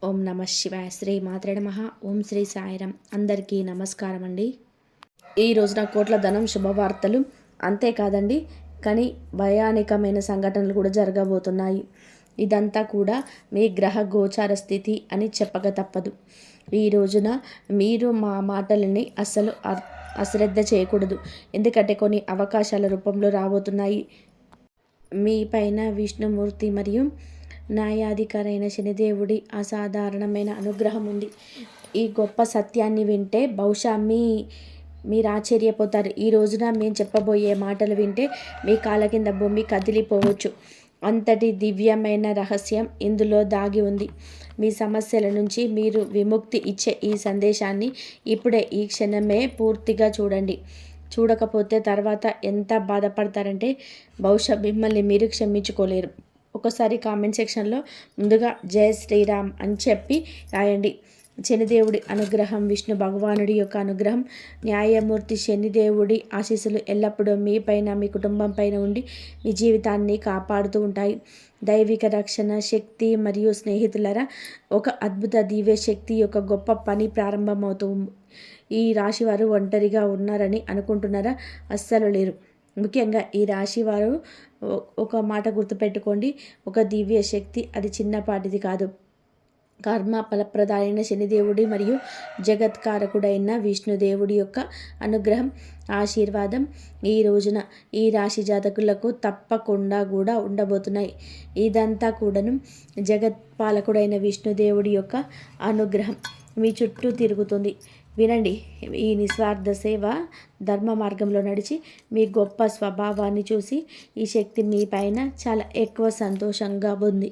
ఓం నమ శివాయ. శ్రీ మాత్రే నమః. ఓం శ్రీ సాయిరాం. అందరికీ నమస్కారం అండి. ఈ రోజున కోట్ల ధనం శుభవార్తలు అంతేకాదండి, కానీ భయానకమైన సంఘటనలు కూడా జరగబోతున్నాయి. ఇదంతా కూడా మీ గ్రహ గోచార స్థితి అని చెప్పక తప్పదు. ఈ రోజున మీరు మా మాటలని అస్సలు అశ్రద్ధ చేయకూడదు. ఎందుకంటే కొన్ని అవకాశాల రూపంలో రాబోతున్నాయి. మీ పైన విష్ణుమూర్తి మరియు న్యాయాధికారైన శనిదేవుడి అసాధారణమైన అనుగ్రహం ఉంది. ఈ గొప్ప సత్యాన్ని వింటే బహుశా మీరు ఆశ్చర్యపోతారు. ఈ రోజున మేము చెప్పబోయే మాటలు వింటే మీ కాళ్ళ కింద భూమి కదిలిపోవచ్చు. అంతటి దివ్యమైన రహస్యం ఇందులో దాగి ఉంది. మీ సమస్యల నుంచి మీరు విముక్తి ఇచ్చే ఈ సందేశాన్ని ఇప్పుడే ఈ క్షణమే పూర్తిగా చూడండి. చూడకపోతే తర్వాత ఎంత బాధపడతారంటే బహుశా మిమ్మల్ని మీరు క్షమించుకోలేరు. ఒకసారి కామెంట్ సెక్షన్లో ముందుగా జై శ్రీరామ్ అని చెప్పి రాయండి. శనిదేవుడి అనుగ్రహం, విష్ణు భగవానుడి యొక్క అనుగ్రహం, న్యాయమూర్తి శనిదేవుడి ఆశీస్సులు ఎల్లప్పుడూ మీ పైన, మీ కుటుంబం పైన ఉండి మీ జీవితాన్ని కాపాడుతూ ఉంటాయి. దైవిక రక్షణ శక్తి మరియు స్నేహితులరా, ఒక అద్భుత దివ్య శక్తి యొక్క గొప్ప పని ప్రారంభమవుతూ ఈ రాశి వారు ఒంటరిగా ఉన్నారని అనుకుంటున్నారా? అస్సలు లేరు. ముఖ్యంగా ఈ రాశి వారు ఒక మాట గుర్తుపెట్టుకోండి, ఒక దివ్య శక్తి అది చిన్నపాటిది కాదు. కర్మ ఫలప్రదాయైన శనిదేవుడి మరియు జగత్కారకుడైన విష్ణుదేవుడి యొక్క అనుగ్రహం, ఆశీర్వాదం ఈ రోజున ఈ రాశి జాతకులకు తప్పకుండా కూడా ఉండబోతున్నాయి. ఇదంతా కూడాను జగత్పాలకుడైన విష్ణుదేవుడి యొక్క అనుగ్రహం మీ చుట్టూ తిరుగుతుంది. వినండి, ఈ నిస్వార్థ సేవ ధర్మ మార్గంలో నడిచి మీ గొప్ప స్వభావాన్ని చూసి ఈ శక్తి మీ పైన చాలా ఎక్కువ సంతోషంగా ఉంది.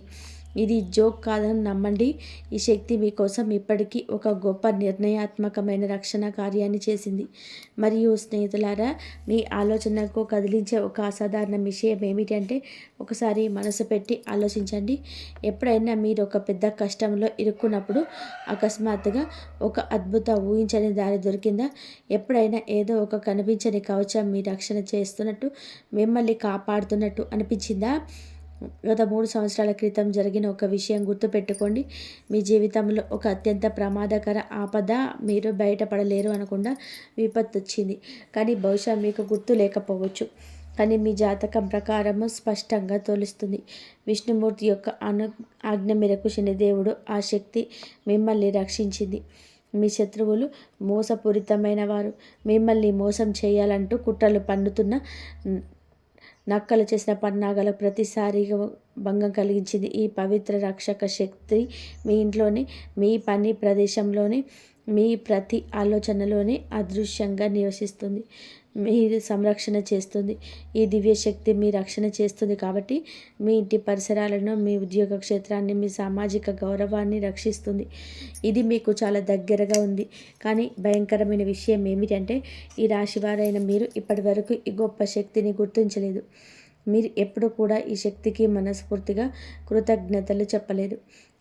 ఇది జోక్ కాదని నమ్మండి. ఈ శక్తి మీకోసం ఇప్పటికీ ఒక గొప్ప నిర్ణయాత్మకమైన రక్షణ కార్యాన్ని చేసింది. మరియు స్నేహితులారా, మీ ఆలోచనకు కదిలించే ఒక అసాధారణ విషయం ఏమిటంటే, ఒకసారి మనసు పెట్టి ఆలోచించండి. ఎప్పుడైనా మీరు ఒక పెద్ద కష్టంలో ఇరుక్కున్నప్పుడు అకస్మాత్తుగా ఒక అద్భుత ఊహించని దారి దొరికిందా? ఎప్పుడైనా ఏదో ఒక కనిపించని కవచం మీ రక్షణ చేస్తున్నట్టు, మిమ్మల్ని కాపాడుతున్నట్టు అనిపించిందా? గత 3 సంవత్సరాల క్రితం జరిగిన ఒక విషయం గుర్తుపెట్టుకోండి. మీ జీవితంలో ఒక అత్యంత ప్రమాదకర ఆపద, మీరు బయటపడలేరు అనకుండా విపత్తు వచ్చింది. కానీ బహుశా మీకు గుర్తు లేకపోవచ్చు. కానీ మీ జాతకం ప్రకారము స్పష్టంగా తోలుస్తుంది. విష్ణుమూర్తి యొక్క ఆజ్ఞ మేరకు శనిదేవుడు ఆ శక్తి మిమ్మల్ని రక్షించింది. మీ శత్రువులు మోసపూరితమైన వారు, మిమ్మల్ని మోసం చేయాలంటూ కుట్రలు పన్నుతున్న నక్కలు చేసిన పన్నాగాలకు ప్రతిసారిగా భంగం కలిగించింది. ఈ పవిత్ర రక్షక శక్తి మీ ఇంట్లోని, మీ పని ప్రదేశంలోని, మీ ప్రతి ఆలోచనలోనే అదృశ్యంగా నివసిస్తుంది. మీరు సంరక్షణ చేస్తుంది. ఈ దివ్య శక్తి మీ రక్షణ చేస్తుంది కాబట్టి మీ ఇంటి పరిసరాలను, మీ ఉద్యోగ క్షేత్రాన్ని, మీ సామాజిక గౌరవాన్ని రక్షిస్తుంది. ఇది మీకు చాలా దగ్గరగా ఉంది. కానీ భయంకరమైన విషయం ఏమిటంటే, ఈ రాశివారైన మీరు ఇప్పటి వరకు ఈ గొప్ప శక్తిని గుర్తించలేదు. మీరు ఎప్పుడు కూడా ఈ శక్తికి మనస్ఫూర్తిగా కృతజ్ఞతలు చెప్పలేదు.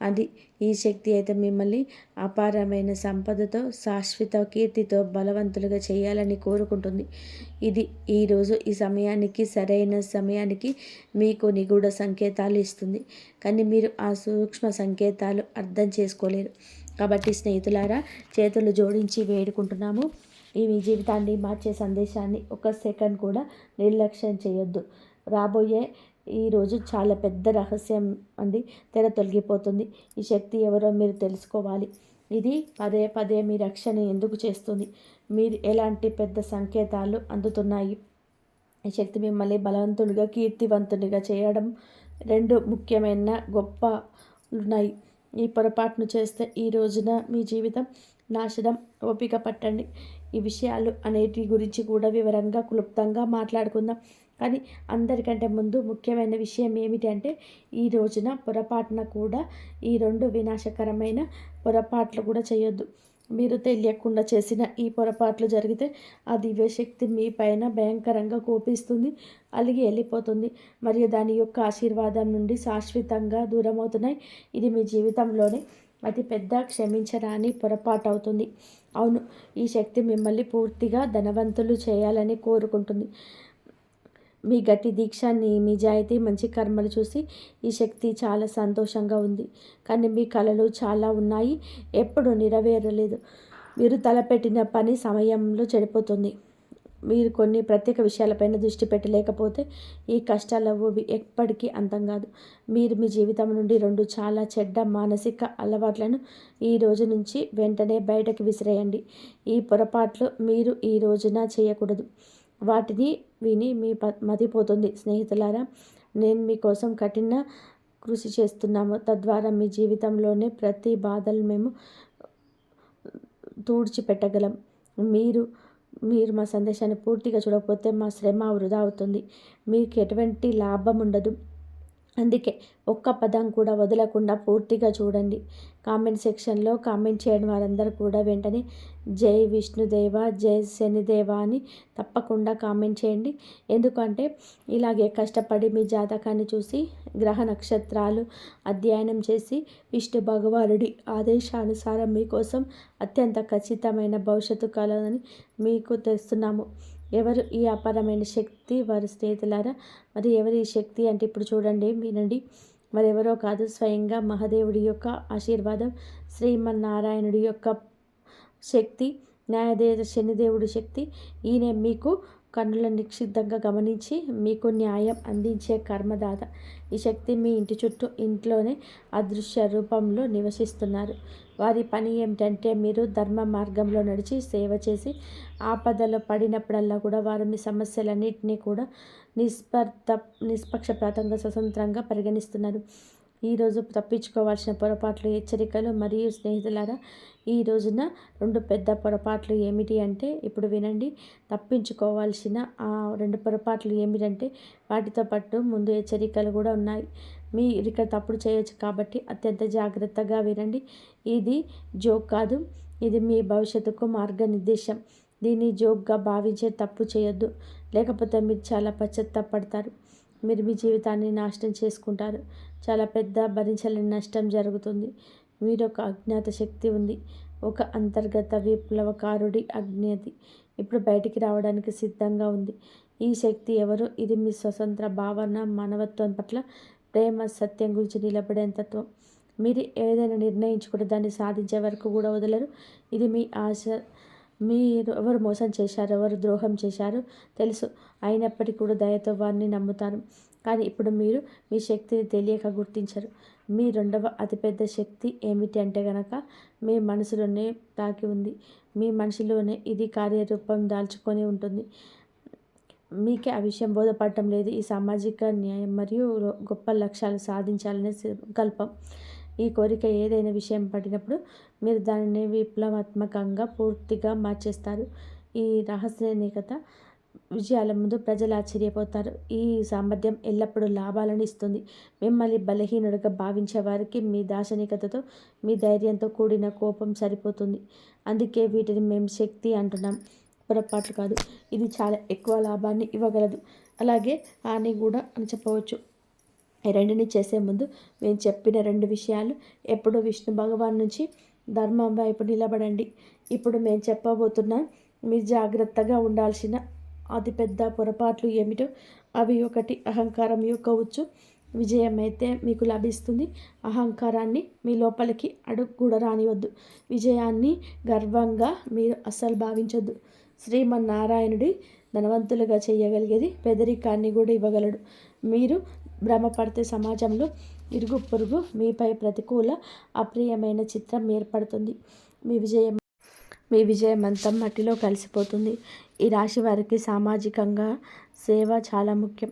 అది ఈ శక్తి అయితే మిమ్మల్ని అపారమైన సంపదతో, శాశ్వత కీర్తితో బలవంతులుగా చేయాలని కోరుకుంటుంది. ఇది ఈరోజు ఈ సమయానికి, సరైన సమయానికి మీకు నిగూఢ సంకేతాలు ఇస్తుంది. కానీ మీరు ఆ సూక్ష్మ సంకేతాలు అర్థం చేసుకోలేరు. కాబట్టి స్నేహితులారా, చేతులు జోడించి వేడుకుంటున్నాము. ఈ మీ జీవితాన్ని మార్చే సందేశాన్ని ఒక సెకండ్ కూడా నిర్లక్ష్యం చేయొద్దు. రాబోయే ఈరోజు చాలా పెద్ద రహస్యం అండి తెర తొలగిపోతుంది. ఈ శక్తి ఎవరో మీరు తెలుసుకోవాలి. ఇది పదే పదే మీ రక్షణ ఎందుకు చేస్తుంది? మీరు ఎలాంటి పెద్ద సంకేతాలు అందుతున్నాయి? ఈ శక్తి మిమ్మల్ని బలవంతుడిగా, కీర్తివంతునిగా చేయడం 2 ముఖ్యమైన గొప్ప ఉన్నాయి. ఈ పొరపాటును చేస్తే ఈ రోజున మీ జీవితం నాశనం. ఓపిక పట్టండి. ఈ విషయాలు అనేటి గురించి కూడా వివరంగా, క్లుప్తంగా మాట్లాడుకుందాం. కానీ అందరికంటే ముందు ముఖ్యమైన విషయం ఏమిటి అంటే, ఈ రోజున పొరపాటున కూడా ఈ 2 వినాశకరమైన పొరపాట్లు కూడా చేయొద్దు. మీరు తెలియకుండా చేసిన ఈ పొరపాట్లు జరిగితే ఆ దివ్యశక్తి మీ పైన భయంకరంగా కోపిస్తుంది, అలిగి వెళ్ళిపోతుంది. మరియు దాని యొక్క ఆశీర్వాదం నుండి శాశ్వతంగా దూరమవుతున్నాయి. ఇది మీ జీవితంలోనే అతి పెద్ద క్షమించరాని పొరపాటు అవుతుంది. అవును, ఈ శక్తి మిమ్మల్ని పూర్తిగా ధనవంతులు చేయాలని కోరుకుంటుంది. మీ గట్టి దీక్ష, నిజాయితీ, మంచి కర్మలు చూసి ఈ శక్తి చాలా సంతోషంగా ఉంది. కానీ మీ కలలు చాలా ఉన్నాయి, ఎప్పుడు నెరవేరలేదు. మీరు తలపెట్టిన పని సమయంలో చెడిపోతుంది. మీరు కొన్ని ప్రత్యేక విషయాలపైన దృష్టి పెట్టలేకపోతే ఈ కష్టాలు ఎప్పటికీ అంతం కాదు. మీరు మీ జీవితం నుండి 2 చాలా చెడ్డ మానసిక అలవాట్లను ఈ రోజు నుంచి వెంటనే బయటకు విసిరేయండి. ఈ పొరపాట్లు మీరు ఈ రోజున చేయకూడదు. వాటిని విని మీ మతిపోతుంది. స్నేహితులారా, నేను మీకోసం కఠిన కృషి చేస్తున్నాము. తద్వారా మీ జీవితంలోనే ప్రతి బాధలు మేము తుడిచిపెట్టగలం. మీరు మా సందేశాన్ని పూర్తిగా చూడకపోతే మా శ్రమ వృధా అవుతుంది. మీకు ఎటువంటి లాభం ఉండదు. అందుకే ఒక్క పదం కూడా వదలకుండా పూర్తిగా చూడండి. కామెంట్ సెక్షన్లో కామెంట్ చేయడం వారందరూ కూడా వెంటనే జై విష్ణుదేవ, జై శనిదేవ అని తప్పకుండా కామెంట్ చేయండి. ఎందుకంటే ఇలాగే కష్టపడి మీ జాతకాన్ని చూసి గ్రహ నక్షత్రాలు అధ్యయనం చేసి విష్ణు భగవానుడి ఆదేశానుసారం మీకోసం అత్యంత ఖచ్చితమైన భవిష్యత్తు కలదని మీకు తెస్తున్నాము. ఎవరు ఈ అపారమైన శక్తి? వారి స్నేహితులారా. మరి ఎవరు ఈ శక్తి అంటే ఇప్పుడు చూడండి, వినండి. మరెవరో కాదు, స్వయంగా మహాదేవుడి యొక్క ఆశీర్వాదం, శ్రీమన్నారాయణుడి యొక్క శక్తి, న్యాయదేవత శనిదేవుడి శక్తి. ఈయన మీకు కన్నుల నిక్షిప్తంగా గమనించి మీకు న్యాయం అందించే కర్మదాత. ఈ శక్తి మీ ఇంటి చుట్టూ, ఇంట్లోనే అదృశ్య రూపంలో నివసిస్తున్నారు. వారి పని ఏమిటంటే మీరు ధర్మ మార్గంలో నడిచి సేవ చేసి ఆపదలో పడినప్పుడల్లా కూడా వారు మీ సమస్యలన్నింటినీ కూడా నిష్పక్షపాతంగా స్వతంత్రంగా పరిగణిస్తున్నారు. ఈరోజు తప్పించుకోవాల్సిన పొరపాట్లు, హెచ్చరికలు మరియు స్నేహితులారా, ఈ రోజున 2 పెద్ద పొరపాట్లు ఏమిటి అంటే ఇప్పుడు వినండి. తప్పించుకోవాల్సిన ఆ 2 పొరపాట్లు ఏమిటంటే వాటితో పాటు ముందు హెచ్చరికలు కూడా ఉన్నాయి. మీరు ఇక్కడ తప్పుడు చేయొచ్చు కాబట్టి అత్యంత జాగ్రత్తగా వినండి. ఇది జోక్ కాదు, ఇది మీ భవిష్యత్తుకు మార్గనిర్దేశం. దీన్ని జోక్గా భావించే తప్పు చేయొద్దు, లేకపోతే మీరు చాలా పశ్చాత్తాపడతారు. మీరు మీ జీవితాన్ని నాశనం చేసుకుంటారు. చాలా పెద్ద భరించలేని నష్టం జరుగుతుంది. మీరు ఒక అజ్ఞాత శక్తి ఉంది, ఒక అంతర్గత విప్లవకారుడి అజ్ఞాతి ఇప్పుడు బయటికి రావడానికి సిద్ధంగా ఉంది. ఈ శక్తి ఎవరు? ఇది మీ స్వతంత్ర భావన, మానవత్వం పట్ల ప్రేమ, సత్యం గురించి నిలబడే తత్వం. మీరు ఏదైనా నిర్ణయించుకుంటే దాన్ని సాధించే వరకు కూడా వదలరు. ఇది మీ ఆశ. మీరు ఎవరు మోసం చేశారు, ఎవరు ద్రోహం చేశారో తెలుసు, అయినప్పటికీ కూడా దయతో వారిని నమ్ముతారు. కానీ ఇప్పుడు మీరు మీ శక్తిని తెలియక గుర్తించరు. మీ 2వ అతిపెద్ద శక్తి ఏమిటి అంటే కనుక మీ మనసులోనే తాకి ఉంది. మీ మనసులోనే ఇది కార్యరూపం దాల్చుకొని ఉంటుంది. మీకే ఆ విషయం బోధపడటం లేదు. ఈ సామాజిక న్యాయం మరియు గొప్ప లక్ష్యాలు సాధించాలనే సంకల్పం, ఈ కోరిక ఏదైనా విషయం పడినప్పుడు మీరు దానిని విప్లవాత్మకంగా పూర్తిగా మార్చేస్తారు. ఈ రహస్యనికత విజయాల ముందు ప్రజలు ఆశ్చర్యపోతారు. ఈ సామర్థ్యం ఎల్లప్పుడూ లాభాలను ఇస్తుంది. మిమ్మల్ని బలహీనుడిగా భావించే వారికి మీ దార్శనికతతో, మీ ధైర్యంతో కూడిన కోపం సరిపోతుంది. అందుకే వీటిని మేము శక్తి అంటున్నాం, పొరపాట్లు కాదు. ఇది చాలా ఎక్కువ లాభాన్ని ఇవ్వగలదు, అలాగే హాని కూడా అని చెప్పవచ్చు. ఈ 2ని చేసే ముందు మేము చెప్పిన 2 విషయాలు ఎప్పుడూ విష్ణు భగవాన్ నుంచి ధర్మం వైపు నిలబడండి. ఇప్పుడు మేము చెప్పబోతున్న మీరు జాగ్రత్తగా ఉండాల్సిన అతిపెద్ద పొరపాట్లు ఏమిటో అవి: 1, అహంకారం యొక్క ఉచ్చు. విజయం అయితే మీకు లభిస్తుంది, అహంకారాన్ని మీ లోపలికి అడుగు కూడా రానివద్దు. విజయాన్ని గర్వంగా మీరు అస్సలు భావించొద్దు. శ్రీమన్నారాయణుడి ధనవంతులుగా చేయగలిగేది పేదరికాన్ని కూడా ఇవ్వగలడు. మీరు భ్రమపడితే సమాజంలో ఇరుగు పొరుగు మీపై ప్రతికూల అప్రియమైన చిత్రం ఏర్పడుతుంది. మీ విజయమంతం మట్టిలో కలిసిపోతుంది. ఈ రాశి వారికి సామాజికంగా సేవ చాలా ముఖ్యం.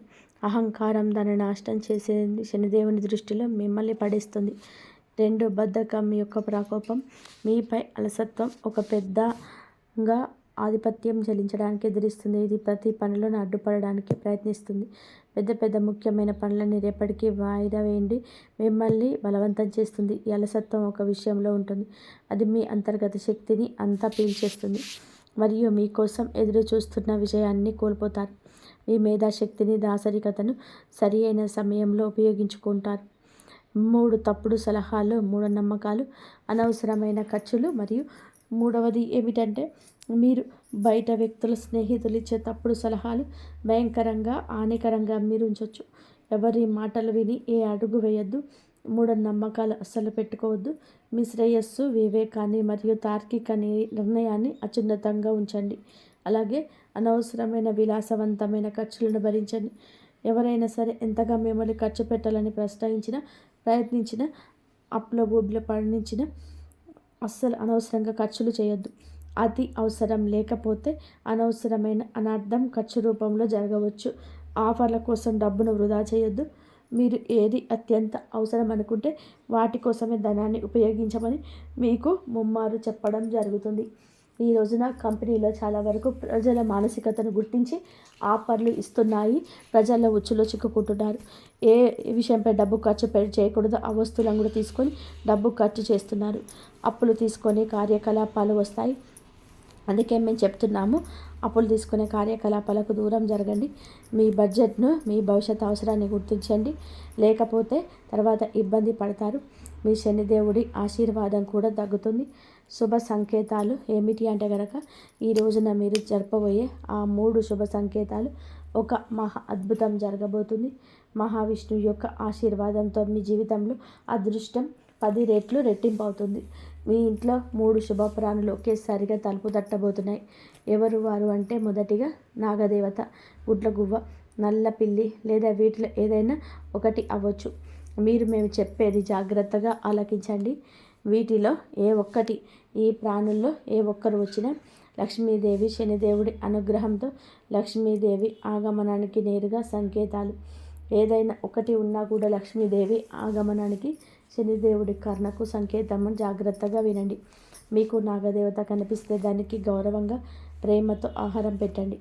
అహంకారం దాన్ని నాశనం చేసేది. శనిదేవుని దృష్టిలో మిమ్మల్ని పడేస్తుంది. 2, బద్ధకం యొక్క ప్రకోపం. మీపై అలసత్వం ఒక పెద్దగా ఆధిపత్యం చెలించడానికి ఎదిరిస్తుంది. ఇది ప్రతి పనిలోనూ అడ్డుపడడానికి ప్రయత్నిస్తుంది. పెద్ద ముఖ్యమైన పనులని రేపటికి వాయిదా వేయండి మిమ్మల్ని బలవంతం చేస్తుంది. ఈ అలసత్వం ఒక విషయంలో ఉంటుంది, అది మీ అంతర్గత శక్తిని అంతా పీల్చేస్తుంది మరియు మీకోసం ఎదురు చూస్తున్న విజయాన్ని కోల్పోతారు. మీ మేధాశక్తిని, దాసరికతను సరి అయిన సమయంలో ఉపయోగించుకుంటారు. 3 తప్పుడు సలహాలు, మూఢనమ్మకాలు, అనవసరమైన ఖర్చులు మరియు మూడవది ఏమిటంటే, మీరు బయట వ్యక్తుల స్నేహితులు ఇచ్చే తప్పుడు సలహాలు భయంకరంగా హానికరంగా మీరు ఉంచవచ్చు. ఎవరి మాటలు విని ఏ అడుగు వేయొద్దు. మూఢనమ్మకాలు అస్సలు పెట్టుకోవద్దు. మీ శ్రేయస్సు, వివేకాన్ని మరియు తార్కిక నిర్ణయాన్ని అత్యున్నతంగా ఉంచండి. అలాగే అనవసరమైన విలాసవంతమైన ఖర్చులను భరించండి. ఎవరైనా సరే ఎంతగా మిమ్మల్ని ఖర్చు పెట్టాలని ప్రయత్నించినా అప్పుల ఊబిలో పయనించినా అస్సలు అనవసరంగా ఖర్చులు చేయొద్దు. అతి అవసరం లేకపోతే అనవసరమైన అనర్థం ఖర్చు రూపంలో జరగవచ్చు. ఆఫర్ల కోసం డబ్బును వృధా చేయొద్దు. మీరు ఏది అత్యంత అవసరం అనుకుంటే వాటి కోసమే ధనాన్ని ఉపయోగించమని మీకు ముమ్మారు చెప్పడం జరుగుతుంది. ఈ రోజున కంపెనీలో చాలా వరకు ప్రజల మానసికతను గుర్తించి ఆఫర్లు ఇస్తున్నాయి. ప్రజల ఉచ్చులో చిక్కుకుంటున్నారు. ఏ విషయంపై డబ్బు ఖర్చు చేయకూడదో ఆ వస్తువులను కూడా తీసుకొని డబ్బు ఖర్చు చేస్తున్నారు. అప్పులు తీసుకొని కార్యకలాపాలు వస్తాయి. అందుకే మేము చెప్తున్నాము, అప్పులు తీసుకునే కార్యకలాపాలకు దూరం జరగండి. మీ బడ్జెట్ను, మీ భవిష్యత్ అవసరాన్ని గుర్తించండి. లేకపోతే తర్వాత ఇబ్బంది పడతారు. మీ శనిదేవుడి ఆశీర్వాదం కూడా తగ్గుతుంది. శుభ సంకేతాలు ఏమిటి అంటే కనుక, ఈ రోజున మీరు జరపబోయే ఆ 3 శుభ సంకేతాలు. ఒక మహా అద్భుతం జరగబోతుంది. మహావిష్ణువు యొక్క ఆశీర్వాదంతో మీ జీవితంలో అదృష్టం 10 రెట్లు రెట్టింపు అవుతుంది. మీ ఇంట్లో 3 శుభప్రాణులు ఒకేసారిగా తలుపు తట్టబోతున్నాయి. ఎవరు వారు అంటే, మొదటిగా నాగదేవత, గుడ్లగువ్వ, నల్ల పిల్లి లేదా వీటిలో ఏదైనా ఒకటి అవ్వచ్చు. మేము చెప్పేది జాగ్రత్తగా ఆలకించండి. వీటిలో ఈ ప్రాణుల్లో ఏ ఒక్కరు వచ్చినా లక్ష్మీదేవి, శనిదేవుడి అనుగ్రహంతో లక్ష్మీదేవి ఆగమనానికి నేరుగా సంకేతాలు. ఏదైనా ఒకటి ఉన్నా కూడా లక్ష్మీదేవి ఆగమనానికి, శనిదేవుడి కర్ణకు సంకేతం. జాగ్రత్తగా వినండి. మీకు నాగదేవత కనిపిస్తే దానికి గౌరవంగా, ప్రేమతో ఆహారం పెట్టండి.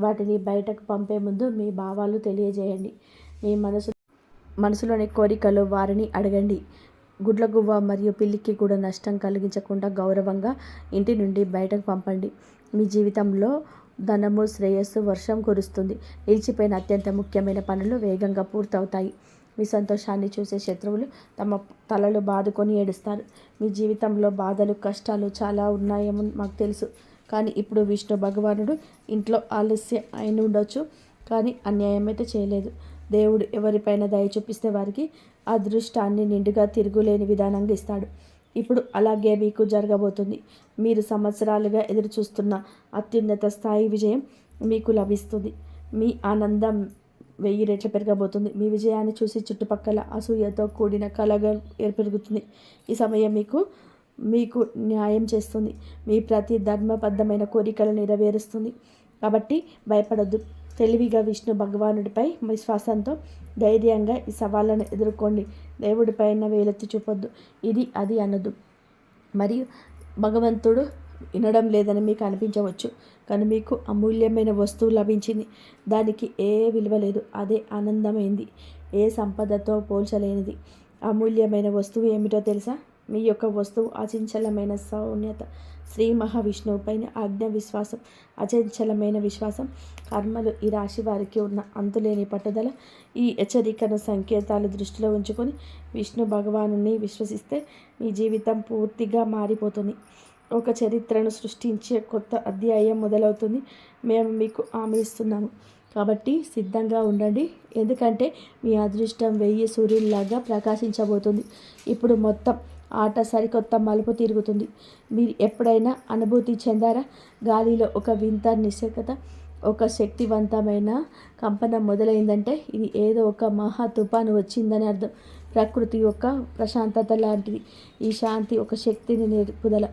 వాటిని బయటకు పంపే ముందు మీ భావాలు తెలియజేయండి. మీ మనసులోని కోరికలు వారిని అడగండి. గుడ్లగువ్వ మరియు పిల్లికి కూడా నష్టం కలిగించకుండా గౌరవంగా ఇంటి నుండి బయటకు పంపండి. మీ జీవితంలో ధనము, శ్రేయస్సు వర్షం కురుస్తుంది. నిలిచిపోయిన అత్యంత ముఖ్యమైన పనులు వేగంగా పూర్తవుతాయి. మీ సంతోషాన్ని చూసే శత్రువులు తమ తలలు బాదుకొని ఏడుస్తారు. మీ జీవితంలో బాధలు, కష్టాలు చాలా ఉన్నాయేమో మాకు తెలుసు. కానీ ఇప్పుడు విష్ణు భగవానుడు ఇంట్లో ఆలస్యం అయిన ఉండొచ్చు, కానీ అన్యాయం అయితే చేయలేదు. దేవుడు ఎవరిపైన దయ చూపిస్తే వారికి అదృష్టాన్ని నిండుగా తిరుగులేని విధానంగా ఇస్తాడు. ఇప్పుడు అలాగే మీకు జరగబోతుంది. మీరు సంవత్సరాలుగా ఎదురు చూస్తున్న అత్యున్నత స్థాయి విజయం మీకు లభిస్తుంది. మీ ఆనందం 1000 రెట్లు పెరగబోతుంది. మీ విజయాన్ని చూసి చుట్టుపక్కల అసూయతో కూడిన కలగా పెరుగుతుంది. ఈ సమయం మీకు న్యాయం చేస్తుంది. మీ ప్రతి ధర్మబద్ధమైన కోరికలు నెరవేరుస్తుంది. కాబట్టి భయపడొద్దు. తెలివిగా విష్ణు భగవానుడిపై విశ్వాసంతో ధైర్యంగా ఈ సవాళ్ళను ఎదుర్కోండి. దేవుడిపైన వేలెత్తి చూపొద్దు. ఇది అది అనొద్దు. మరియు భగవంతుడు వినడం లేదని మీకు అనిపించవచ్చు, కానీ మీకు అమూల్యమైన వస్తువు లభించింది. దానికి ఏ విలువ లేదు. అదే ఆనందమైంది. ఏ సంపదతో పోల్చలేనిది. అమూల్యమైన వస్తువు ఏమిటో తెలుసా? మీ యొక్క వస్తువు అచంచలమైన సౌమ్యత. శ్రీ మహావిష్ణువుపైన ఆజ్ఞ విశ్వాసం, అచంచలమైన విశ్వాసం. కర్మలు. ఈ రాశి వారికి ఉన్న అంతులేని పట్టుదల. ఈ హెచ్చరికను సంకేతాలు దృష్టిలో ఉంచుకొని విష్ణు భగవానుని విశ్వసిస్తే మీ జీవితం పూర్తిగా మారిపోతుంది. ఒక చరిత్రను సృష్టించే కొత్త అధ్యాయం మొదలవుతుంది. మేము మీకు హామీ ఇస్తున్నాము. కాబట్టి సిద్ధంగా ఉండండి. ఎందుకంటే మీ అదృష్టం 1000 సూర్యుల్లాగా ప్రకాశించబోతుంది. ఇప్పుడు మొత్తం ఆట సరికొత్త మలుపు తిరుగుతుంది. మీరు ఎప్పుడైనా అనుభూతి చెందారా? గాలిలో ఒక వింత నిశ్శబ్దత, ఒక శక్తివంతమైన కంపనం మొదలైందంటే ఇది ఏదో ఒక మహా తుఫాను వచ్చిందని అర్థం. ప్రకృతి యొక్క ప్రశాంతత లాంటిది ఈ శాంతి. ఒక శక్తిని నిలుపుదల.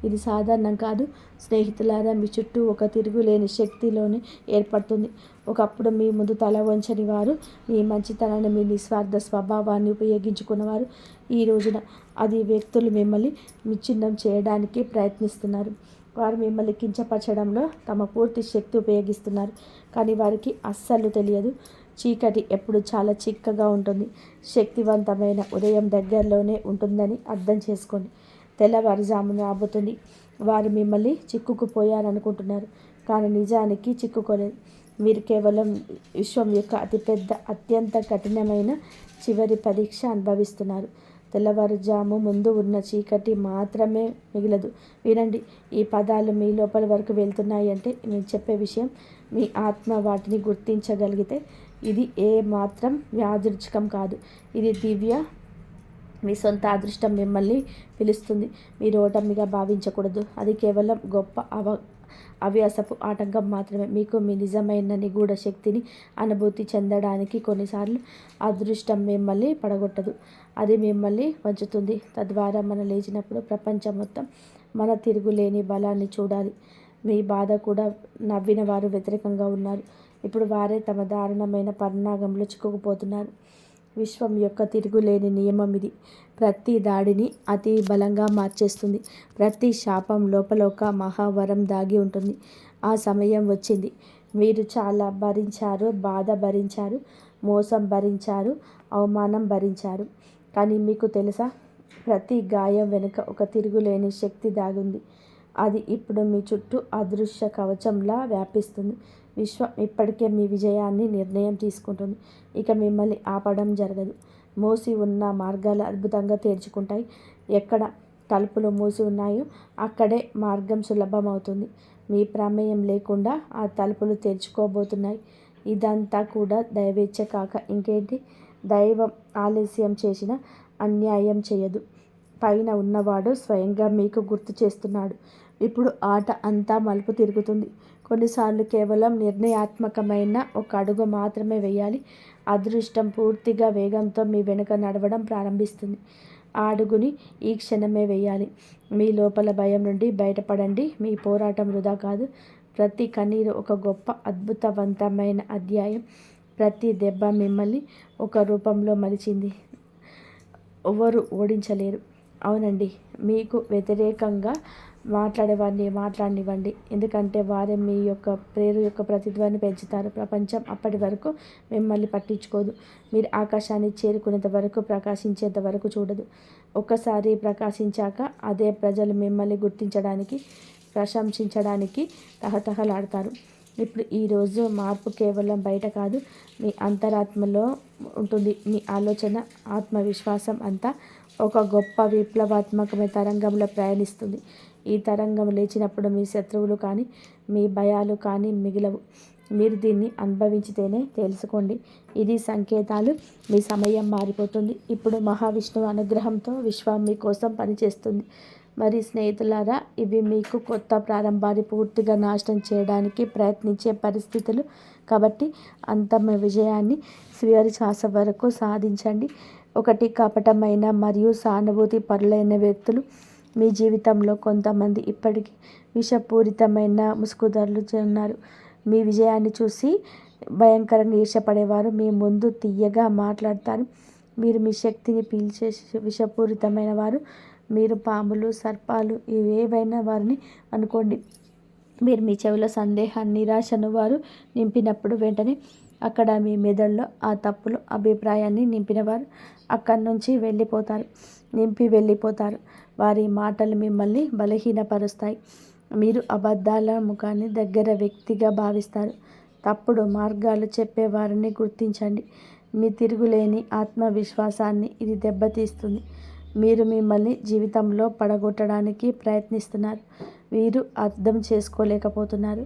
ఇది సాధారణం కాదు. స్నేహితులారా, మీ చుట్టూ ఒక తిరుగులేని శక్తిలోనే ఏర్పడుతుంది. ఒకప్పుడు మీ ముందు తల వంచని వారు, మీ మంచితనాన్ని, మీ నిస్వార్థ స్వభావాన్ని ఉపయోగించుకున్నవారు, ఈ రోజున అది వ్యక్తులు మిమ్మల్ని విచ్ఛిన్నం చేయడానికి ప్రయత్నిస్తున్నారు. వారు మిమ్మల్ని కించపరచడంలో తమ పూర్తి శక్తి ఉపయోగిస్తున్నారు. కానీ వారికి అస్సలు తెలియదు, చీకటి ఎప్పుడు చాలా చిక్కగా ఉంటుంది. శక్తివంతమైన ఉదయం దగ్గరలోనే ఉంటుందని అర్థం చేసుకోండి. తెల్లవారుజామున రాబోతుంది. వారు మిమ్మల్ని చిక్కుకుపోయారనుకుంటున్నారు, కానీ నిజానికి చిక్కుకోలేదు. మీరు కేవలం విశ్వం యొక్క అతిపెద్ద, అత్యంత కఠినమైన చివరి పరీక్ష అనుభవిస్తున్నారు. తెల్లవారుజాము ముందు ఉన్న చీకటి మాత్రమే మిగలదు. వినండి, ఈ పదాలు మీ లోపల వరకు వెళ్తున్నాయి అంటే నేను చెప్పే విషయం మీ ఆత్మ వాటిని గుర్తించగలిగితే ఇది ఏ మాత్రం యాదృచ్ఛికం కాదు. ఇది దివ్య, మీ సొంత అదృష్టం మిమ్మల్ని పిలుస్తుంది. మీరు ఓటమిగా భావించకూడదు. అది కేవలం గొప్ప అవ్యాసపు ఆటంకం మాత్రమే. మీకు మీ నిజమైన నిగూఢ శక్తిని అనుభూతి చెందడానికి కొన్నిసార్లు అదృష్టం మిమ్మల్ని పడగొట్టదు, అది మిమ్మల్ని వంచుతుంది. తద్వారా మనం లేచినప్పుడు ప్రపంచం మొత్తం మన తిరుగులేని బలాన్ని చూడాలి. మీ బాధ కూడా నవ్విన వారు వ్యతిరేకంగా ఉన్నారు. ఇప్పుడు వారే తమ దారుణమైన పరిణామంలో చిక్కుకుపోతున్నారు. విశ్వం యొక్క తిరుగులేని నియమం ఇది. ప్రతి దాడిని అతి బలంగా మార్చేస్తుంది. ప్రతి శాపం లోపల ఒక మహావరం దాగి ఉంటుంది. ఆ సమయం వచ్చింది. మీరు చాలా భరించారు, బాధ భరించారు, మోసం భరించారు, అవమానం భరించారు. కానీ మీకు తెలుసా, ప్రతి గాయం వెనుక ఒక తిరుగులేని శక్తి దాగుంది. అది ఇప్పుడు మీ చుట్టూ అదృశ్య కవచంలా వ్యాపిస్తుంది. విశ్వం ఇప్పటికే మీ విజయాన్ని నిర్ణయం తీసుకుంటుంది. ఇక మిమ్మల్ని ఆపడం జరగదు. మూసి ఉన్న మార్గాలు అద్భుతంగా తెరుచుకుంటాయి. ఎక్కడ తలుపులు మూసి ఉన్నాయో అక్కడే మార్గం సులభమవుతుంది. మీ ప్రమేయం లేకుండా ఆ తలుపులు తెరుచుకోబోతున్నాయి. ఇదంతా కూడా దైవేచ్ఛ కాక ఇంకేంటి? దైవం ఆలస్యం చేసిన అన్యాయం చేయదు. పైన ఉన్నవాడు స్వయంగా మీకు గుర్తు చేస్తున్నాడు. ఇప్పుడు ఆట అంతా మలుపు తిరుగుతుంది. కొన్నిసార్లు కేవలం నిర్ణయాత్మకమైన ఒక అడుగు మాత్రమే వేయాలి. అదృష్టం పూర్తిగా వేగంతో మీ వెనుక నడవడం ప్రారంభిస్తుంది. ఆ అడుగుని ఈ క్షణమే వేయాలి. మీ లోపల భయం నుండి బయటపడండి. మీ పోరాటం వృధా కాదు. ప్రతి కన్నీరు ఒక గొప్ప అద్భుతవంతమైన అధ్యాయం. ప్రతి దెబ్బ మిమ్మల్ని ఒక రూపంలో మలిచింది. ఎవరు ఓడించలేరు. అవునండి, మీకు వ్యతిరేకంగా మాట్లాడేవారిని మాట్లాడనివ్వండి. ఎందుకంటే వారే మీ యొక్క ప్రేరు యొక్క ప్రతిధ్వని పెంచుతారు. ప్రపంచం అప్పటి వరకు మిమ్మల్ని పట్టించుకోదు. మీరు ఆకాశాన్ని చేరుకునేంత వరకు, ప్రకాశించేంత వరకు చూడదు. ఒక్కసారి ప్రకాశించాక అదే ప్రజలు మిమ్మల్ని గుర్తించడానికి, ప్రశంసించడానికి తహతహలాడతారు. ఇప్పుడు ఈరోజు మార్పు కేవలం బయట కాదు, మీ అంతరాత్మలో ఉంటుంది. మీ ఆలోచన, ఆత్మవిశ్వాసం అంతా ఒక గొప్ప విప్లవాత్మకమైన తరంగంలో ప్రయాణిస్తుంది. ఈ తరంగం లేచినప్పుడు మీ శత్రువులు కానీ, మీ భయాలు కానీ మిగిలవు. మీరు దీన్ని అనుభవించితేనే తెలుసుకోండి. ఇది సంకేతాలు. మీ సమయం మారిపోతుంది. ఇప్పుడు మహావిష్ణువు అనుగ్రహంతో విశ్వం మీకోసం పనిచేస్తుంది. మరి స్నేహితులారా, ఇవి మీకు కొత్త ప్రారంభాన్ని పూర్తిగా నాశనం చేయడానికి ప్రయత్నించే పరిస్థితులు. కాబట్టి అంతమ విజయాన్ని చివరి శ్వాస వరకు సాధించండి. ఒకటి, కపటమైన మరియు సానుభూతి పరులైన వ్యక్తులు మీ జీవితంలో కొంతమంది ఇప్పటికీ విషపూరితమైన ముసుగుదారులు ఉన్నారు. మీ విజయాన్ని చూసి భయంకరంగా ఈర్ష్యపడేవారు మీ ముందు తీయగా మాట్లాడతారు. మీరు మీ శక్తిని పీల్చే విషపూరితమైన వారు. మీరు పాములు, సర్పాలు ఏవైనా వారిని అనుకోండి. మీరు మీ చెవిలో సందేహాన్ని, నిరాశను వారు నింపినప్పుడు వెంటనే అక్కడ మీ మెదడులో ఆ తప్పులు అభిప్రాయాన్ని నింపినవారు అక్కడి నుంచి వెళ్ళిపోతారు. వారి మాటలు మిమ్మల్ని బలహీనపరుస్తాయి. మీరు అబద్ధాల ముఖాన్ని దగ్గర వ్యక్తిగా భావిస్తారు. తప్పుడు మార్గాలు చెప్పేవారిని గుర్తించండి. మీ తిరుగులేని ఆత్మవిశ్వాసాన్ని ఇది దెబ్బతీస్తుంది. మీరు మిమ్మల్ని జీవితంలో పడగొట్టడానికి ప్రయత్నిస్తున్నారు. వీరు అర్థం చేసుకోలేకపోతున్నారు.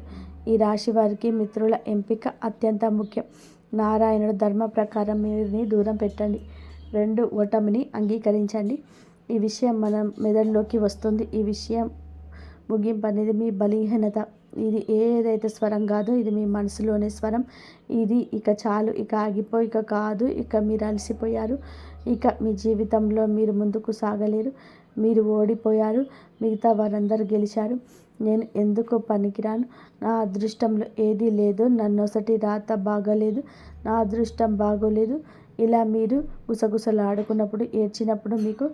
ఈ రాశి వారికి మిత్రుల ఎంపిక అత్యంత ముఖ్యం. నారాయణుడు ధర్మ ప్రకారం మీరుని దూరం పెట్టండి. 2, ఓటమిని అంగీకరించండి. ఈ విషయం మన మెదడులోకి వస్తుంది. ఈ విషయం ముగింపు అనేది మీ బలహీనత. ఇది ఏదైతే స్వరం కాదో ఇది మీ మనసులోనే స్వరం. ఇది ఇక చాలు, ఇక ఆగిపోయి, ఇక కాదు, ఇక మీరు అలసిపోయారు, ఇక మీ జీవితంలో మీరు ముందుకు సాగలేరు, మీరు ఓడిపోయారు, మిగతా వారందరూ గెలిచారు, నేను ఎందుకు పనికిరాను, నా అదృష్టంలో ఏదీ లేదు, నన్నొసటి రాత బాగలేదు, నా అదృష్టం బాగోలేదు, ఇలా మీరు గుసగుసలాడుకున్నప్పుడు, ఏడ్చినప్పుడు మీకు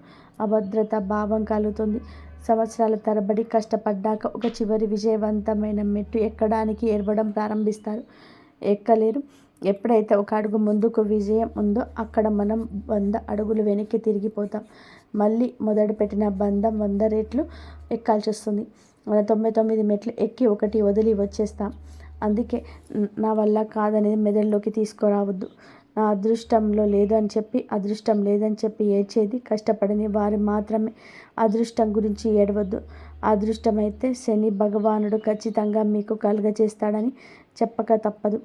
అభద్రత భావం కలుగుతుంది. సంవత్సరాల తరబడి కష్టపడ్డాక ఒక చివరి విజయవంతమైన మెట్టు ఎక్కడానికి ఏడవడం ప్రారంభిస్తారు. ఎక్కలేరు. ఎప్పుడైతే ఒక అడుగు ముందుకు విజయం ఉందో అక్కడ మనం 100 అడుగులు వెనక్కి తిరిగిపోతాం. మళ్ళీ మొదలుపెట్టిన బంధం 100 రెట్లు ఎక్కాల్సి వస్తుంది. మన 99 మెట్లు ఎక్కి 1 వదిలి వచ్చేస్తాం. అందుకే నా వల్ల కాదనేది మెదడులోకి తీసుకురావద్దు. నా అదృష్టంలో లేదు అని చెప్పి అదృష్టం లేదని చెప్పి ఏడ్చేది కష్టపడని వారు మాత్రమే. అదృష్టం గురించి ఏడవద్దు. అదృష్టమైతే శని భగవానుడు ఖచ్చితంగా మీకు కలుగజేస్తాడని చెప్పక తప్పదు.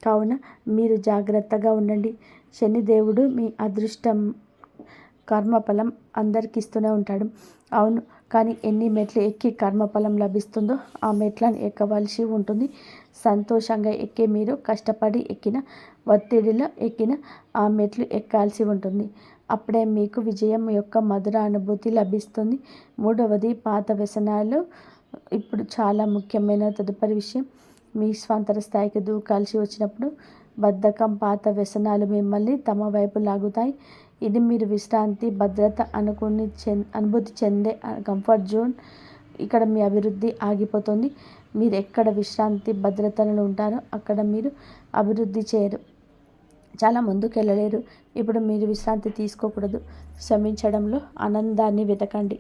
కావున మీరు జాగ్రత్తగా ఉండండి. శనిదేవుడు మీ అదృష్టం కర్మఫలం అందరికి ఇస్తూనే ఉంటాడు. అవును, కానీ ఎన్ని మెట్లు ఎక్కి కర్మఫలం లభిస్తుందో ఆ మెట్లను ఎక్కవలసి ఉంటుంది. సంతోషంగా ఎక్కి మీరు కష్టపడి ఎక్కిన, ఒత్తిడిలో ఎక్కిన ఆ మెట్లు ఎక్కాల్సి ఉంటుంది. అప్పుడే మీకు విజయం యొక్క మధుర అనుభూతి లభిస్తుంది. మూడవది, పాత వ్యసనాలు. ఇప్పుడు చాలా ముఖ్యమైన తదుపరి విషయం, మీ స్వంత స్థాయికి దూకాల్సి వచ్చినప్పుడు బద్ధకం, పాత వ్యసనాలు మిమ్మల్ని తమ వైపు లాగుతాయి. ఇది మీరు విశ్రాంతి, భద్రత అనుభూతి చెందే కంఫర్ట్ జోన్. ఇక్కడ మీ అభివృద్ధి ఆగిపోతుంది. మీరు ఎక్కడ విశ్రాంతి, భద్రతలు ఉంటారో అక్కడ మీరు అభివృద్ధి చేయరు, చాలా ముందుకెళ్ళలేరు. ఇప్పుడు మీరు విశ్రాంతి తీసుకోకూడదు. శ్రమించడంలో ఆనందాన్ని వెతకండి.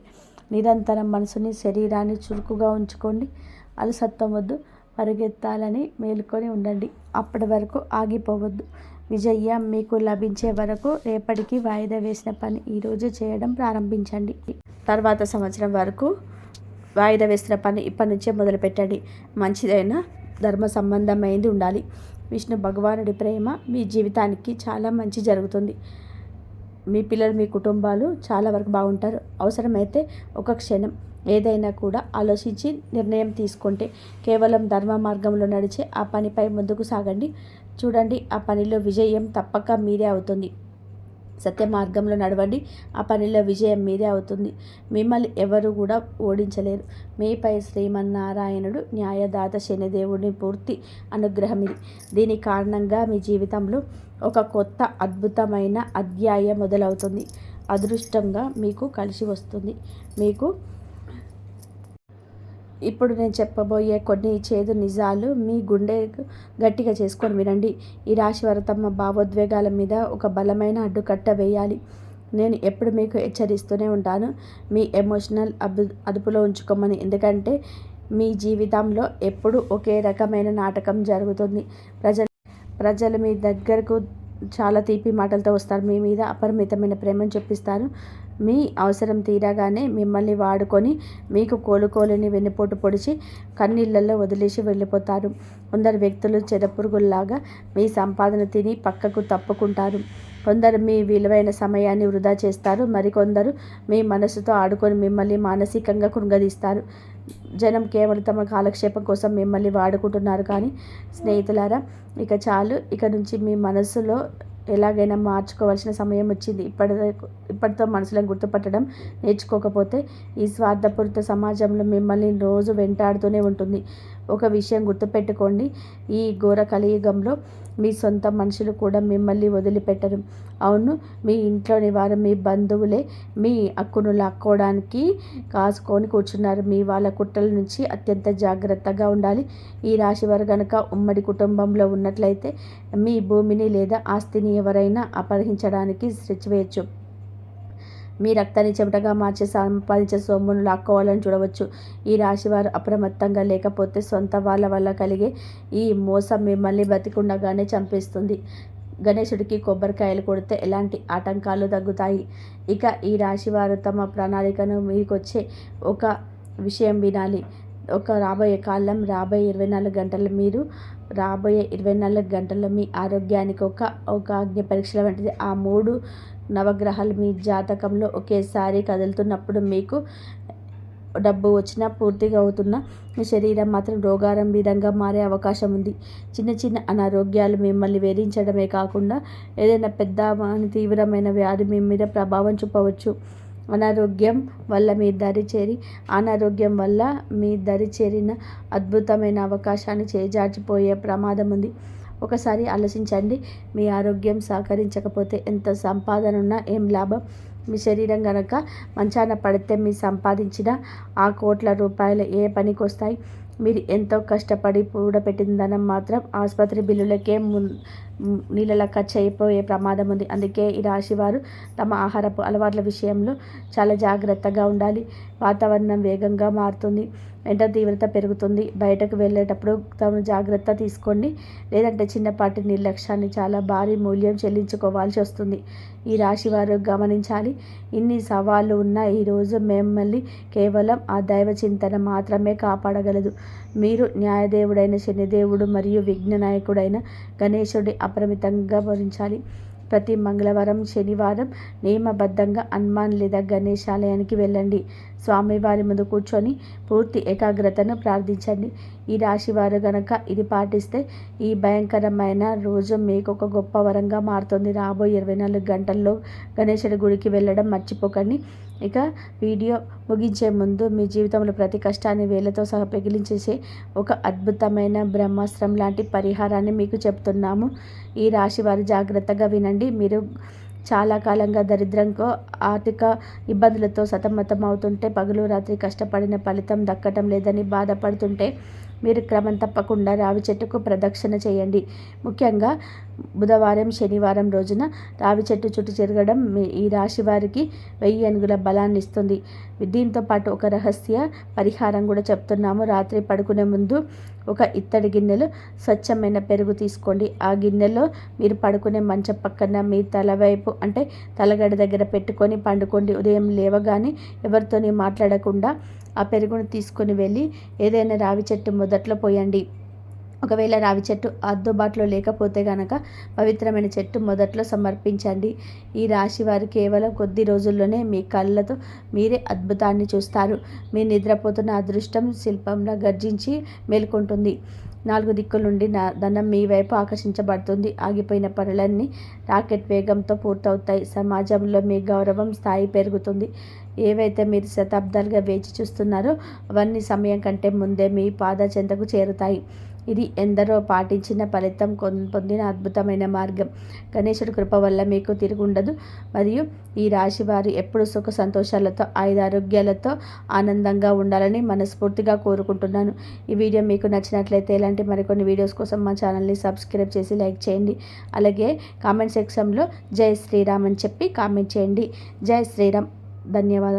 నిరంతరం మనసుని, శరీరాన్ని చురుకుగా ఉంచుకోండి. అలసత్వం వద్దు. పరిగెత్తాలని మేలుకొని ఉండండి. అప్పటి వరకు ఆగిపోవద్దు. విజయం మీకు లభించే వరకు రేపటికి వాయిదా వేసిన పని ఈరోజు చేయడం ప్రారంభించండి. తర్వాత సంవత్సరం వరకు వాయిదా వేసిన పని ఇప్పటి నుంచే మొదలుపెట్టండి. మంచిదైన ధర్మ సంబంధమైంది ఉండాలి. విష్ణు భగవానుడి ప్రేమ మీ జీవితానికి చాలా మంచి జరుగుతుంది. మీ పిల్లలు, మీ కుటుంబాలు చాలా వరకు బాగుంటారు. అవసరమైతే ఒక క్షణం ఏదైనా కూడా ఆలోచించి నిర్ణయం తీసుకుంటే కేవలం ధర్మ మార్గంలో నడిచే ఆ పనిపై ముందుకు సాగండి. చూడండి, ఆ పనిలో విజయం తప్పక మీదే అవుతుంది. సత్య మార్గంలో నడవండి. ఆ పనిలో విజయం మీదే అవుతుంది. మిమ్మల్ని ఎవరు కూడా ఓడించలేరు. మీపై శ్రీమన్నారాయణుడు న్యాయదాత శనిదేవుని పూర్తి అనుగ్రహం ఇది. దీని కారణంగా మీ జీవితంలో ఒక కొత్త అద్భుతమైన అధ్యాయం మొదలవుతుంది. అదృష్టంగా మీకు కలిసి వస్తుంది. మీకు ఇప్పుడు నేను చెప్పబోయే కొన్ని చేదు నిజాలు మీ గుండె గట్టిగా చేసుకొని వినండి. ఈ రాశి వారు తమ భావోద్వేగాల మీద ఒక బలమైన అడ్డుకట్ట వేయాలి. నేను ఎప్పుడు మీకు హెచ్చరిస్తూనే ఉంటాను, మీ ఎమోషనల్ అదుపులో ఉంచుకోమని. ఎందుకంటే మీ జీవితంలో ఎప్పుడు ఒకే రకమైన నాటకం జరుగుతుంది. ప్రజలు మీ దగ్గరకు చాలా తీపి మాటలతో వస్తారు. మీ మీద అపరిమితమైన ప్రేమను చూపిస్తారు. మీ అవసరం తీరగానే మిమ్మల్ని వాడుకొని మీకు కోలుకోలేని వెన్నుపోటు పొడిచి కన్నీళ్ళల్లో వదిలేసి వెళ్ళిపోతారు. కొందరు వ్యక్తులు చెదపురుగుల్లాగా మీ సంపాదన తిని పక్కకు తప్పుకుంటారు. కొందరు మీ విలువైన సమయాన్ని వృధా చేస్తారు. మరికొందరు మీ మనసుతో ఆడుకొని మిమ్మల్ని మానసికంగా కృంగదీస్తారు. జనం కేవలం తమ కాలక్షేపం కోసం మిమ్మల్ని వాడుకుంటున్నారు. కానీ స్నేహితులారా, ఇక చాలు. ఇక నుంచి మీ మనసులో ఎలాగైనా మార్చుకోవాల్సిన సమయం వచ్చింది. ఇప్పటితో మనసులను గుర్తుపట్టడం నేర్చుకోకపోతే ఈ స్వార్థపూరిత సమాజంలో మిమ్మల్ని రోజు వెంటాడుతూనే ఉంటుంది. ఒక విషయం గుర్తుపెట్టుకోండి, ఈ ఘోర కలియుగంలో మీ సొంత మనుషులు కూడా మిమ్మల్ని వదిలిపెట్టరు. అవును, మీ ఇంట్లోని వారు, మీ బంధువులే మీ హక్కును లాక్కోవడానికి కాసుకొని కూర్చున్నారు. మీ వాళ్ళ కుట్రల నుంచి అత్యంత జాగ్రత్తగా ఉండాలి. ఈ రాశి వారు కనుక ఉమ్మడి కుటుంబంలో ఉన్నట్లయితే మీ భూమిని లేదా ఆస్తిని ఎవరైనా అపహరించడానికి స్కెచ్ వేయచ్చు. మీ రక్తాన్ని చెమటగా మార్చి సంపాదించే సొమ్మును లాక్కోవాలని చూడవచ్చు. ఈ రాశివారు అప్రమత్తంగా లేకపోతే సొంత వాళ్ళ వల్ల కలిగే ఈ మోసం మిమ్మల్ని బతికుండగానే చంపేస్తుంది. గణేశుడికి కొబ్బరికాయలు కొడితే ఎలాంటి ఆటంకాలు తగ్గుతాయి. ఇక ఈ రాశివారు తమ ప్రణాళికను మీకొచ్చే ఒక విషయం వినాలి. రాబోయే కాలం, రాబోయే 24 గంటలు మీరు రాబోయే 24 గంటల్లో మీ ఆరోగ్యానికి ఒక అగ్ని పరీక్షల వంటిది. ఆ 3 నవగ్రహాలు మీ జాతకంలో ఒకేసారి కదులుతున్నప్పుడు మీకు డబ్బు వచ్చినా పూర్తిగా అవుతున్న మీ శరీరం మాత్రం రోగారంభీరంగా మారే అవకాశం ఉంది. చిన్న చిన్న అనారోగ్యాలు మిమ్మల్ని వేధించడమే కాకుండా ఏదైనా పెద్ద తీవ్రమైన వ్యాధి మీ మీద ప్రభావం చూపవచ్చు. అనారోగ్యం వల్ల మీ దరి చేరిన అద్భుతమైన అవకాశాన్ని చేజార్చిపోయే ప్రమాదం ఉంది. ఒకసారి ఆలోచించండి, మీ ఆరోగ్యం సహకరించకపోతే ఎంత సంపాదన ఉన్నా ఏం లాభం? మీ శరీరం గనక మంచాన పడితే మీ సంపాదించిన ఆ కోట్ల రూపాయలు ఏ పనికి వస్తాయి? మీరు ఎంతో కష్టపడి కూడబెట్టిన ధనం మాత్రం ఆసుపత్రి బిల్లులకే నీళ్ళలా ఖర్చు అయిపోయే ప్రమాదం ఉంది. అందుకే ఈ రాశివారు తమ ఆహారపు అలవాట్ల విషయంలో చాలా జాగ్రత్తగా ఉండాలి. వాతావరణం వేగంగా మారుతుంది. వెంట తీవ్రత పెరుగుతుంది. బయటకు వెళ్ళేటప్పుడు తమ జాగ్రత్త తీసుకోండి, లేదంటే చిన్నపాటి నిర్లక్ష్యాన్ని చాలా భారీ మూల్యం చెల్లించుకోవాల్సి వస్తుంది. ఈ రాశి వారు గమనించాలి, ఇన్ని సవాళ్ళు ఉన్న ఈరోజు మిమ్మల్ని కేవలం ఆ దైవ చింతన మాత్రమే కాపాడగలదు. మీరు న్యాయదేవుడైన శనిదేవుడు మరియు విఘ్న నాయకుడైన గణేశుడి అపరిమితంగా భరించాలి. ప్రతి మంగళవారం, శనివారం నియమబద్ధంగా హనుమాన్ లేదా గణేష్ ఆలయానికి వెళ్ళండి. స్వామివారి ముందు కూర్చొని పూర్తి ఏకాగ్రతను ప్రార్థించండి. ఈ రాశి వారు గనక ఇది పాటిస్తే ఈ భయంకరమైన రోజు మీకు ఒక గొప్ప వరంగా మారుతుంది. రాబోయే 24 గంటల్లో గణేశుడి గుడికి వెళ్ళడం మర్చిపోకండి. ఇక వీడియో ముగించే ముందు మీ జీవితంలో ప్రతి కష్టాన్ని వేళ్లతో సహా పెగిలించేసే ఒక అద్భుతమైన బ్రహ్మాస్త్రం లాంటి పరిహారాన్ని మీకు చెప్తున్నాము. ఈ రాశి వారు జాగ్రత్తగా వినండి. మీరు చాలా కాలంగా దరిద్రంతో, ఆర్థిక ఇబ్బందులతో సతమతం అవుతుంటే, పగలు రాత్రి కష్టపడిన ఫలితం దక్కటం లేదని బాధపడుతుంటే మీరు క్రమం తప్పకుండా రావి చెట్టుకు ప్రదక్షిణ చేయండి. ముఖ్యంగా బుధవారం, శనివారం రోజున రావి చెట్టు చుట్టూ తిరగడం ఈ రాశి వారికి 1000 ఏనుగుల బలాన్ని ఇస్తుంది. దీంతో పాటు ఒక రహస్య పరిహారం కూడా చెప్తున్నాము. రాత్రి పడుకునే ముందు ఒక ఇత్తడి గిన్నెలో స్వచ్ఛమైన పెరుగు తీసుకోండి. ఆ గిన్నెలో మీరు పడుకునే మంచం పక్కన మీ తల వైపు, అంటే తలగడ దగ్గర పెట్టుకొని పండుకోండి. ఉదయం లేవగానే ఎవరితోని మాట్లాడకుండా ఆ పెరుగును తీసుకొని వెళ్ళి ఏదైనా రావి చెట్టు మొదట్లో పోయండి. ఒకవేళ రావి చెట్టు అందుబాటులో లేకపోతే కనుక పవిత్రమైన చెట్టు మొదట్లో సమర్పించండి. ఈ రాశి వారు కేవలం కొద్ది రోజుల్లోనే మీ కళ్ళతో మీరే అద్భుతాన్ని చూస్తారు. మీ నిద్రపోతున్న అదృష్టం శిల్పంలా గర్జించి మేల్కొంటుంది. 4 దిక్కుల నుండి ధనం మీ వైపు ఆకర్షించబడుతుంది. ఆగిపోయిన పనులన్నీ రాకెట్ వేగంతో పూర్తవుతాయి. సమాజంలో మీ గౌరవం స్థాయి పెరుగుతుంది. ఏవైతే మీరు శతాబ్దాలుగా వేచి చూస్తున్నారో అవన్నీ సమయం కంటే ముందే మీ పాద చెంతకు చేరుతాయి. ఇది ఎందరో పాటించిన ఫలితం పొందిన అద్భుతమైన మార్గం. గణేశుడి కృప వల్ల మీకు తిరుగుండదు. మరియు ఈ రాశి వారు ఎప్పుడు సుఖ సంతోషాలతో, ఆయురారోగ్యాలతో ఆనందంగా ఉండాలని మనస్ఫూర్తిగా కోరుకుంటున్నాను. ఈ వీడియో మీకు నచ్చినట్లయితే ఇలాంటి మరికొన్ని వీడియోస్ కోసం మా ఛానల్ని సబ్స్క్రైబ్ చేసి లైక్ చేయండి. అలాగే కామెంట్ సెక్షన్లో జై శ్రీరామ్ అని చెప్పి కామెంట్ చేయండి. జై శ్రీరామ్. ధన్యవాదాలు.